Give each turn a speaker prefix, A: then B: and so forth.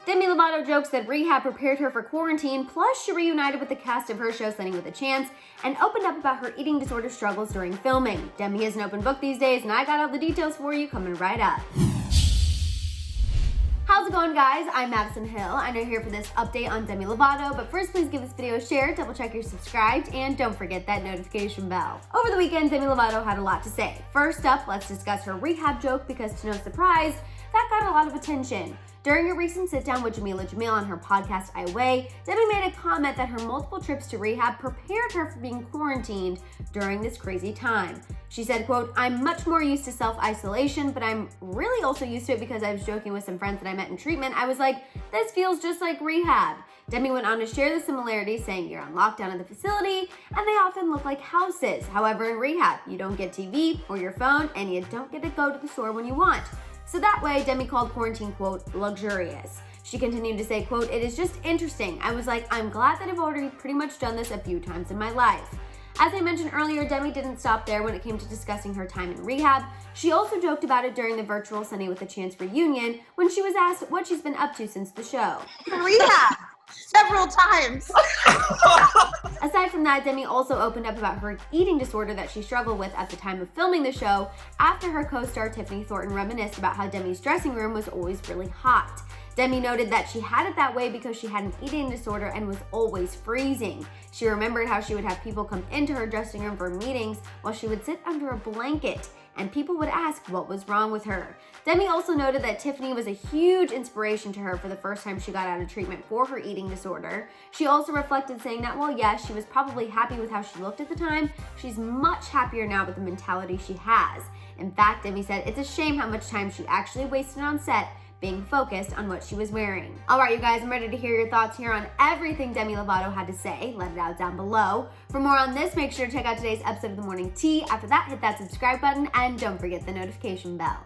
A: Demi Lovato jokes that Rehab prepared her for quarantine, plus she reunited with the cast of her show Sonny with a Chance and opened up about her eating disorder struggles during filming. Demi is an open book these days, and I got all the details for you coming right up. How's it going, guys? I'm Madison Hill. I know you're here for this update on Demi Lovato, but first please give this video a share, double check you're subscribed, and don't forget that notification bell. Over the weekend, Demi Lovato had a lot to say. First up, let's discuss her Rehab joke because to no surprise, that got a lot of attention. During a recent sit-down with Jamila on her podcast, I Weigh, Demi made a comment that her multiple trips to rehab prepared her for being quarantined during this crazy time. She said, quote, "I'm much more used to self-isolation, but I'm really also used to it because I was joking with some friends that I met in treatment. I was like, this feels just like rehab." Demi went on to share the similarities, saying you're on lockdown at the facility, and they often look like houses. However, in rehab, you don't get TV or your phone, and you don't get to go to the store when you want. So that way, Demi called quarantine, quote, luxurious. She continued to say, quote, "It is just interesting. I was like, I'm glad that I've already pretty much done this a few times in my life." As I mentioned earlier, Demi didn't stop there when it came to discussing her time in rehab. She also joked about it during the virtual Sonny with a Chance reunion when she was asked what she's been up to since the show.
B: Rehab! Several times.
A: Aside from that, Demi also opened up about her eating disorder that she struggled with at the time of filming the show after her co-star Tiffany Thornton reminisced about how Demi's dressing room was always really hot. Demi noted that she had it that way because she had an eating disorder and was always freezing. She remembered how she would have people come into her dressing room for meetings while she would sit under a blanket, and people would ask what was wrong with her. Demi also noted that Tiffany was a huge inspiration to her for the first time she got out of treatment for her eating disorder. She also reflected, saying that while yes, she was probably happy with how she looked at the time, she's much happier now with the mentality she has. In fact, Demi said it's a shame how much time she actually wasted on set being focused on what she was wearing. All right, you guys, I'm ready to hear your thoughts here on everything Demi Lovato had to say. Let it out down below. For more on this, make sure to check out today's episode of The Morning Tea. After that, hit that subscribe button and don't forget the notification bell.